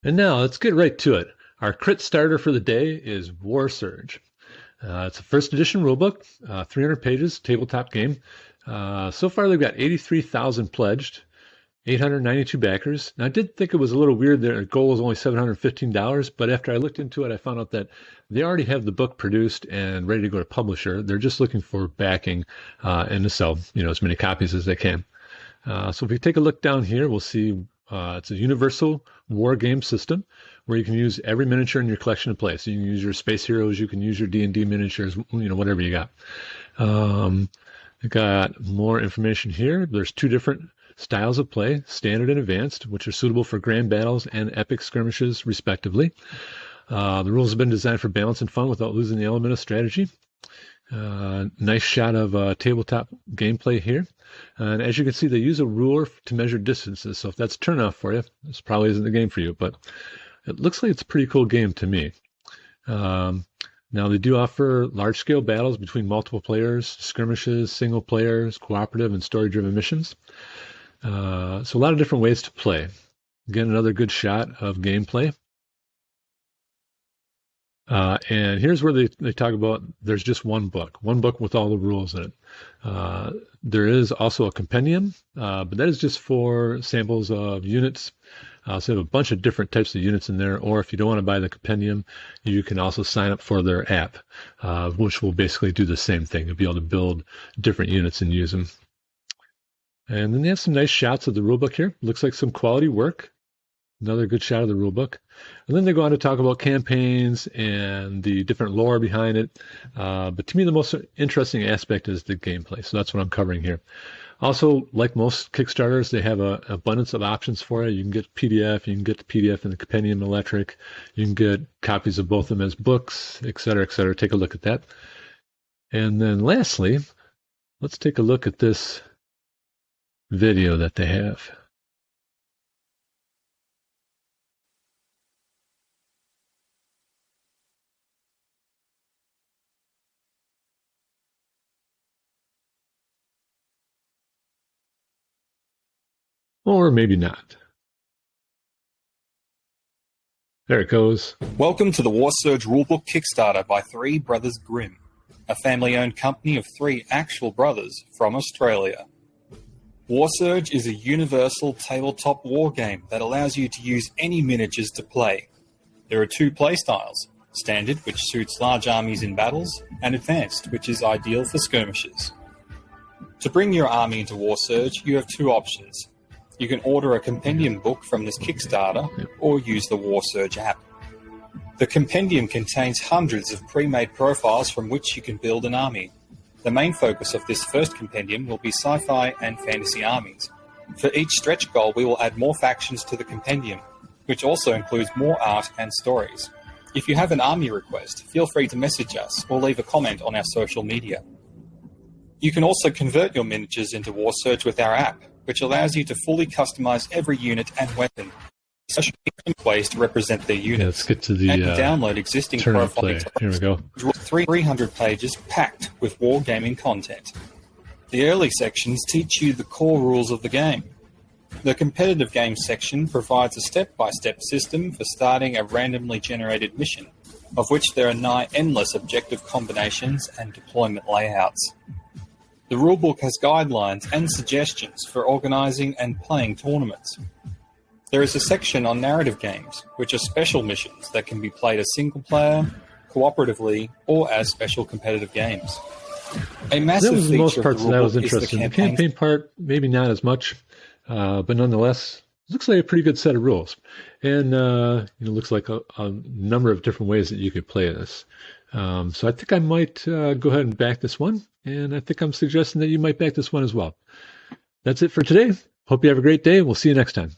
And now let's get right to it. Our crit starter for the day is WarSurge. It's a first edition rulebook, 300 pages, tabletop game. So far, they've got 83,000 pledged, 892 backers. Now, I did think it was a little weird. Their goal was only $715, but after I looked into it, I found out that they already have the book produced and ready to go to publisher. They're just looking for backing and to sell, as many copies as they can. So if we take a look down here, we'll see it's a universal war game system where you can use every miniature in your collection to play. So you can use your space heroes, you can use your D&D miniatures, whatever you got. I got more information here. There's two different styles of play, standard and advanced, which are suitable for grand battles and epic skirmishes, respectively. The rules have been designed for balance and fun without losing the element of strategy. Nice shot of tabletop gameplay here. And as you can see, they use a ruler to measure distances. So if that's a turnoff for you, this probably isn't the game for you. But it looks like it's a pretty cool game to me. Now, they do offer large-scale battles between multiple players, skirmishes, single players, cooperative, and story-driven missions. So a lot of different ways to play. Again, another good shot of gameplay. And here's where they talk about there's just one book with all the rules in it. There is also a compendium, but that is just for samples of units. So they have a bunch of different types of units in there, or if you don't want to buy the compendium, you can also sign up for their app, which will basically do the same thing. You'll be able to build different units and use them. And then they have some nice shots of the rulebook here. Looks like some quality work. Another good shot of the rulebook. And then they go on to talk about campaigns and the different lore behind it. But to me, the most interesting aspect is the gameplay. So that's what I'm covering here. Also, like most Kickstarters, they have an abundance of options for you. You can get PDF, you can get the PDF and the compendium electric. You can get copies of both of them as books, et cetera, et cetera. Take a look at that. And then lastly, let's take a look at this video that they have. Or maybe not. There it goes. Welcome to the WarSurge Rulebook Kickstarter by Three Brothers Grimm, a family-owned company of three actual brothers from Australia. WarSurge is a universal tabletop war game that allows you to use any miniatures to play. There are two playstyles, Standard, which suits large armies in battles, and Advanced, which is ideal for skirmishes. To bring your army into WarSurge, you have two options. You can order a compendium book from this Kickstarter or use the WarSurge app. The compendium contains hundreds of pre-made profiles from which you can build an army. The main focus of this first compendium will be sci-fi and fantasy armies. For each stretch goal, we will add more factions to the compendium, which also includes more art and stories. If you have an army request, feel free to message us or leave a comment on our social media. You can also convert your miniatures into WarSurge with our app, which allows you to fully customize every unit and weapon, especially ways to represent their units. Yeah, let's get to the and download existing profiles. Here we go. 300 pages packed with wargaming content. The early sections teach you the core rules of the game. The competitive game section provides a step-by-step system for starting a randomly generated mission, of which there are nigh endless objective combinations and deployment layouts. The rulebook has guidelines and suggestions for organising and playing tournaments. There is a section on narrative games, which are special missions that can be played as single player, cooperatively, or as special competitive games. A massive that was the most feature parts of the that was rulebook is interesting. The campaign part, maybe not as much, but nonetheless, looks like a pretty good set of rules. And it looks like a number of different ways that you could play this. So I think I might go ahead and back this one. And I think I'm suggesting that you might back this one as well. That's it for today. Hope you have a great day. We'll see you next time.